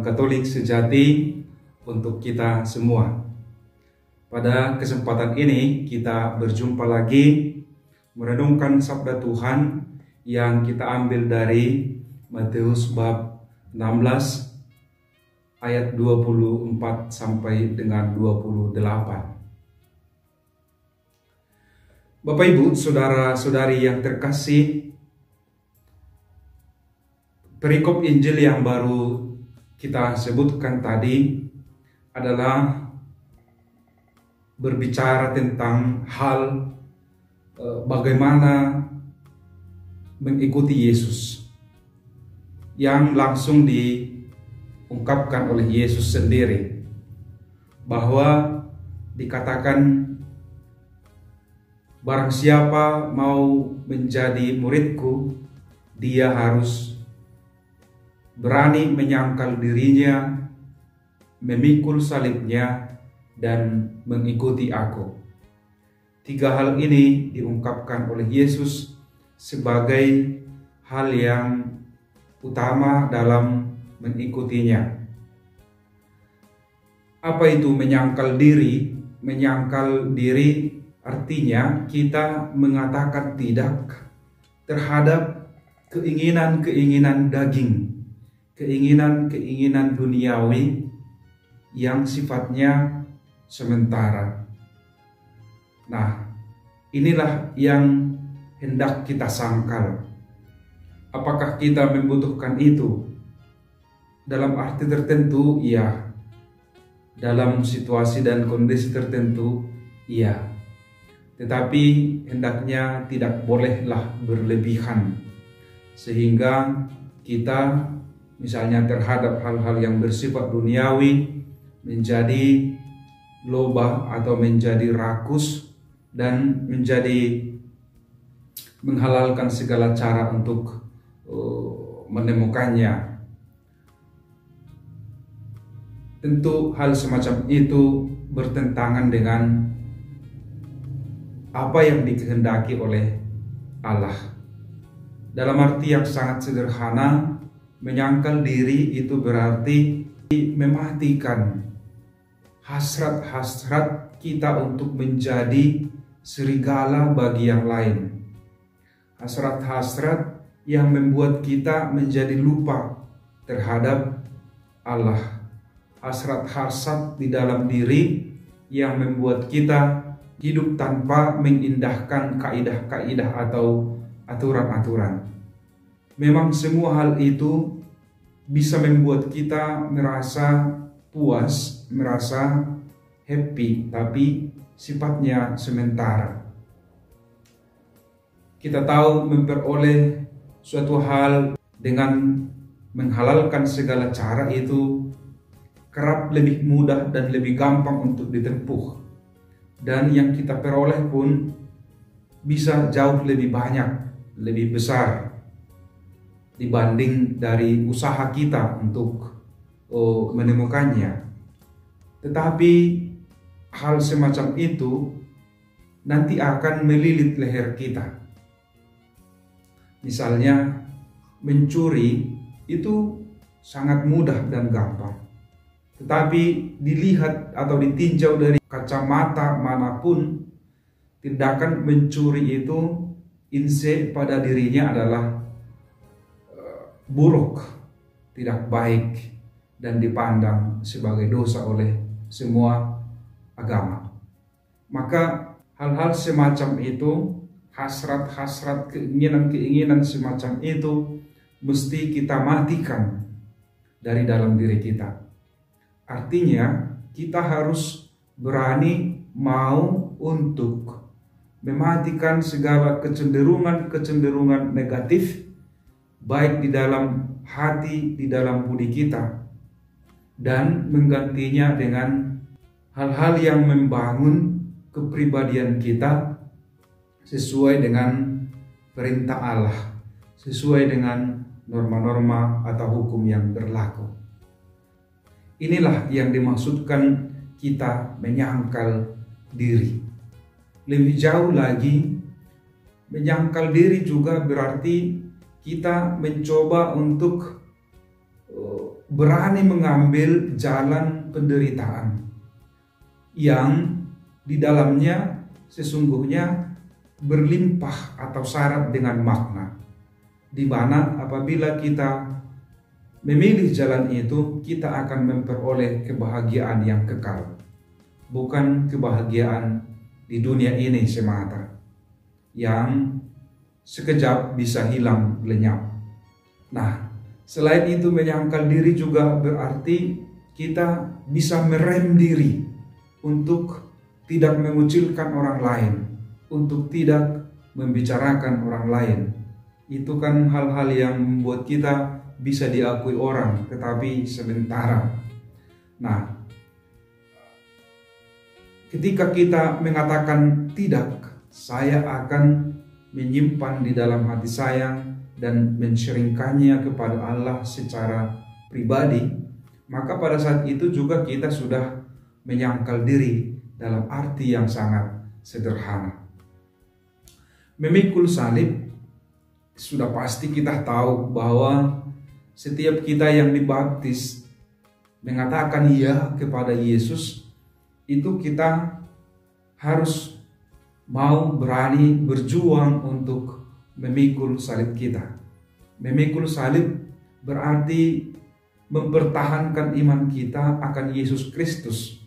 Katolik sejati untuk kita semua. Pada kesempatan ini kita berjumpa lagi merenungkan sabda Tuhan yang kita ambil dari Matius bab 16 ayat 24 sampai dengan 28. Bapak Ibu, saudara-saudari yang terkasih, perikop Injil yang baru kita sebutkan tadi adalah berbicara tentang hal bagaimana mengikuti Yesus yang langsung diungkapkan oleh Yesus sendiri, bahwa dikatakan barang siapa mau menjadi muridku, dia harus berani menyangkal dirinya, memikul salibnya, dan mengikuti aku. Tiga hal ini diungkapkan oleh Yesus sebagai hal yang utama dalam mengikutinya. Apa itu menyangkal diri? Menyangkal diri artinya kita mengatakan tidak terhadap keinginan-keinginan daging, keinginan-keinginan duniawi yang sifatnya sementara. Nah, inilah yang hendak kita sangkal. Apakah kita membutuhkan itu? Dalam arti tertentu, iya. Dalam situasi dan kondisi tertentu, iya. Tetapi hendaknya tidak bolehlah berlebihan, sehingga kita misalnya terhadap hal-hal yang bersifat duniawi menjadi loba atau menjadi rakus dan menjadi menghalalkan segala cara untuk menemukannya. Tentu hal semacam itu bertentangan dengan apa yang dikehendaki oleh Allah. Dalam arti yang sangat sederhana, menyangkal diri itu berarti mematikan hasrat-hasrat kita untuk menjadi serigala bagi yang lain. Hasrat-hasrat yang membuat kita menjadi lupa terhadap Allah. Hasrat-hasrat di dalam diri yang membuat kita hidup tanpa mengindahkan kaidah-kaidah atau aturan-aturan. Memang semua hal itu bisa membuat kita merasa puas, merasa happy, tapi sifatnya sementara. Kita tahu memperoleh suatu hal dengan menghalalkan segala cara itu kerap lebih mudah dan lebih gampang untuk ditempuh. Dan yang kita peroleh pun bisa jauh lebih banyak, lebih besar dibanding dari usaha kita untuk menemukannya. Tetapi hal semacam itu nanti akan melilit leher kita. Misalnya mencuri itu sangat mudah dan gampang. Tetapi dilihat atau ditinjau dari kacamata manapun, tindakan mencuri itu inse pada dirinya adalah buruk, tidak baik, dan dipandang sebagai dosa oleh semua agama. Maka hal-hal semacam itu, hasrat-hasrat, keinginan-keinginan semacam itu mesti kita matikan dari dalam diri kita. Artinya kita harus berani mau untuk mematikan segala kecenderungan negatif, baik di dalam hati, di dalam budi kita, dan menggantinya dengan hal-hal yang membangun kepribadian kita sesuai dengan perintah Allah, sesuai dengan norma-norma atau hukum yang berlaku. Inilah yang dimaksudkan kita menyangkal diri. Lebih jauh lagi, menyangkal diri juga berarti kita mencoba untuk berani mengambil jalan penderitaan yang di dalamnya sesungguhnya berlimpah atau syarat dengan makna, di mana apabila kita memilih jalan itu, kita akan memperoleh kebahagiaan yang kekal, bukan kebahagiaan di dunia ini semata yang sekejap bisa hilang lenyap. Nah, selain itu menyangkal diri juga berarti kita bisa merem diri untuk tidak mengucilkan orang lain, untuk tidak membicarakan orang lain. Itu kan hal-hal yang membuat kita bisa diakui orang, tetapi sementara. Nah, ketika kita mengatakan tidak, saya akan menyimpan di dalam hati saya dan menceringkannya kepada Allah secara pribadi, maka pada saat itu juga kita sudah menyangkal diri dalam arti yang sangat sederhana. Memikul salib, sudah pasti kita tahu bahwa setiap kita yang dibaptis mengatakan iya kepada Yesus, itu kita harus mau berani berjuang untuk memikul salib kita. Memikul salib berarti mempertahankan iman kita akan Yesus Kristus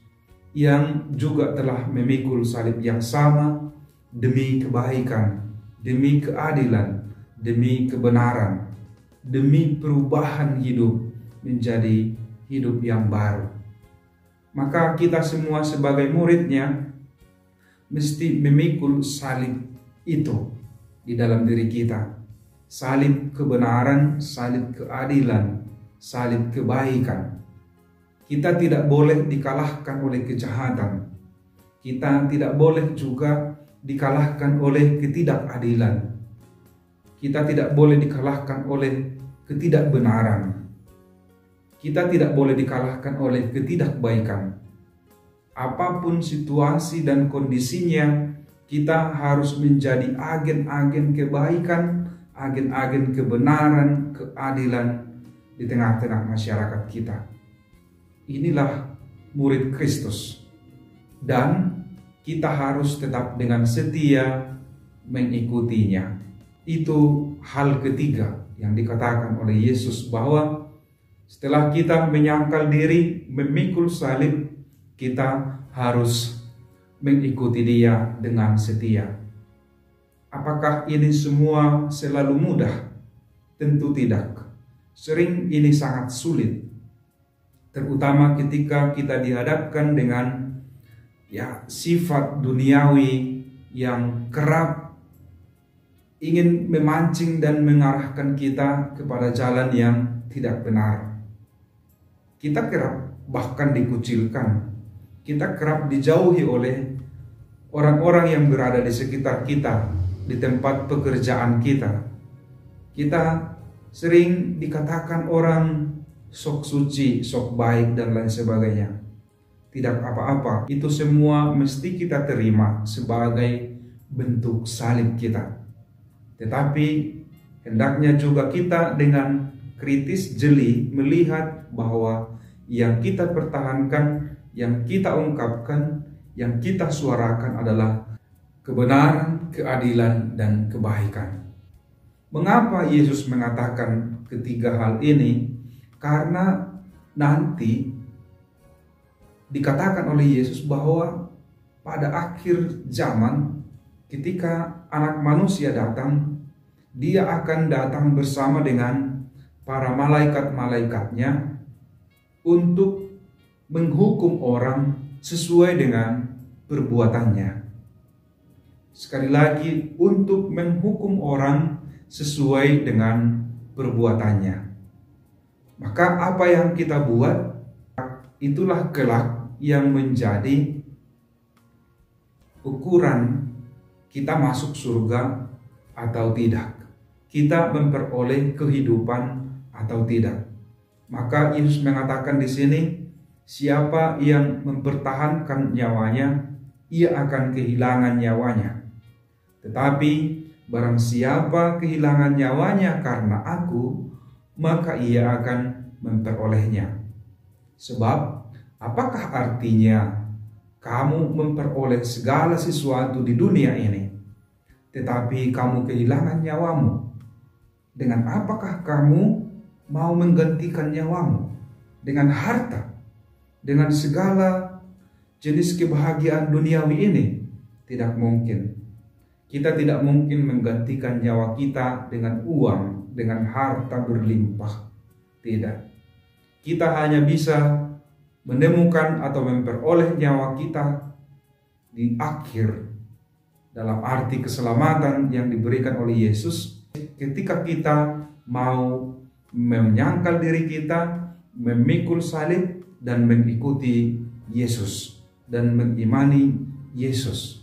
yang juga telah memikul salib yang sama demi kebaikan, demi keadilan, demi kebenaran, demi perubahan hidup menjadi hidup yang baru. Maka kita semua sebagai muridnya mesti memikul salib itu di dalam diri kita. Salib kebenaran, salib keadilan, salib kebaikan. Kita tidak boleh dikalahkan oleh kejahatan. Kita tidak boleh juga dikalahkan oleh ketidakadilan. Kita tidak boleh dikalahkan oleh ketidakbenaran. Kita tidak boleh dikalahkan oleh ketidakbaikan. Apapun situasi dan kondisinya, kita harus menjadi agen-agen kebaikan, agen-agen kebenaran, keadilan di tengah-tengah masyarakat kita. Inilah murid Kristus, dan kita harus tetap dengan setia mengikutinya. Itu hal ketiga yang dikatakan oleh Yesus, bahwa setelah kita menyangkal diri, memikul salib, kita harus mengikuti Dia dengan setia. Apakah ini semua selalu mudah? Tentu tidak. Sering ini sangat sulit, terutama ketika kita dihadapkan dengan sifat duniawi yang kerap ingin memancing dan mengarahkan kita kepada jalan yang tidak benar. Kita kerap bahkan dikucilkan. Kita kerap dijauhi oleh orang-orang yang berada di sekitar kita, di tempat pekerjaan kita. Kita sering dikatakan orang sok suci, sok baik, dan lain sebagainya. Tidak apa-apa, itu semua mesti kita terima sebagai bentuk salib kita. Tetapi hendaknya juga kita dengan kritis jeli melihat bahwa yang kita pertahankan, yang kita ungkapkan, yang kita suarakan adalah kebenaran, keadilan, dan kebaikan. Mengapa Yesus mengatakan ketiga hal ini? Karena nanti dikatakan oleh Yesus bahwa pada akhir zaman, ketika Anak Manusia datang, Dia akan datang bersama dengan para malaikat-malaikatnya untuk menghukum orang sesuai dengan perbuatannya. Sekali lagi, untuk menghukum orang sesuai dengan perbuatannya. Maka apa yang kita buat, itulah kelak yang menjadi ukuran kita masuk surga atau tidak, kita memperoleh kehidupan atau tidak. Maka Yesus mengatakan di sini, siapa yang mempertahankan nyawanya, ia akan kehilangan nyawanya. Tetapi barang siapa kehilangan nyawanya karena aku, maka ia akan memperolehnya. Sebab apakah artinya kamu memperoleh segala sesuatu di dunia ini, tetapi kamu kehilangan nyawamu? Dengan apakah kamu mau menggantikan nyawamu? Dengan harta? Dengan segala jenis kebahagiaan duniawi ini? Tidak mungkin. Kita tidak mungkin menggantikan nyawa kita dengan uang, dengan harta berlimpah. Tidak. Kita hanya bisa menemukan atau memperoleh nyawa kita di akhir, dalam arti keselamatan yang diberikan oleh Yesus, ketika kita mau menyangkal diri kita, memikul salib dan mengikuti Yesus dan mengimani Yesus.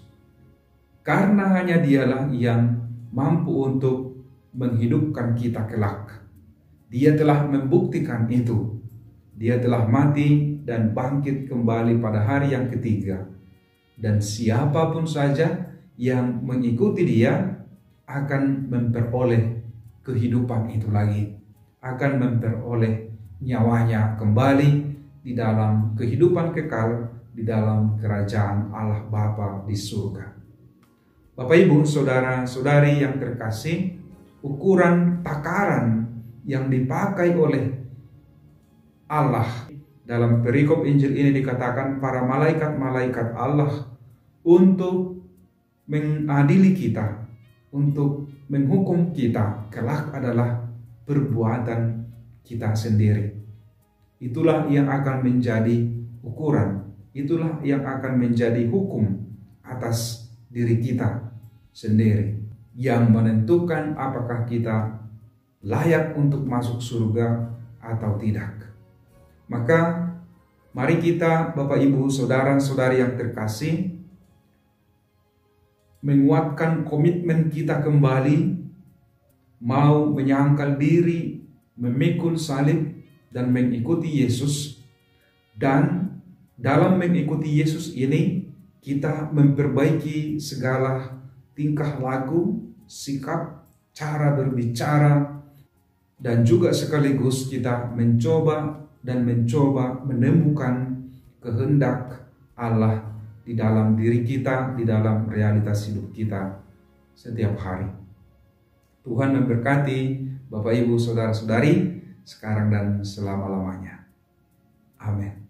Karena hanya Dialah yang mampu untuk menghidupkan kita kelak. Dia telah membuktikan itu. Dia telah mati dan bangkit kembali pada hari yang ketiga. Dan siapapun saja yang mengikuti Dia akan memperoleh kehidupan itu lagi. Akan memperoleh nyawanya kembali di dalam kehidupan kekal, di dalam kerajaan Allah Bapa di surga. Bapak, Ibu, saudara-saudari yang terkasih, ukuran takaran yang dipakai oleh Allah dalam perikop Injil ini dikatakan para malaikat-malaikat Allah untuk mengadili kita, untuk menghukum kita kelak adalah perbuatan kita sendiri. Itulah yang akan menjadi ukuran, itulah yang akan menjadi hukum atas diri kita sendiri, yang menentukan apakah kita layak untuk masuk surga atau tidak. Maka mari kita, Bapak Ibu, saudara-saudari yang terkasih, menguatkan komitmen kita kembali, mau menyangkal diri, memikul salib dan mengikuti Yesus. Dan dalam mengikuti Yesus ini kita memperbaiki segala tingkah laku, sikap, cara berbicara, dan juga sekaligus kita mencoba menemukan kehendak Allah di dalam diri kita, di dalam realitas hidup kita setiap hari. Tuhan memberkati Bapak, Ibu, saudara-saudari sekarang dan selama-lamanya. Amin.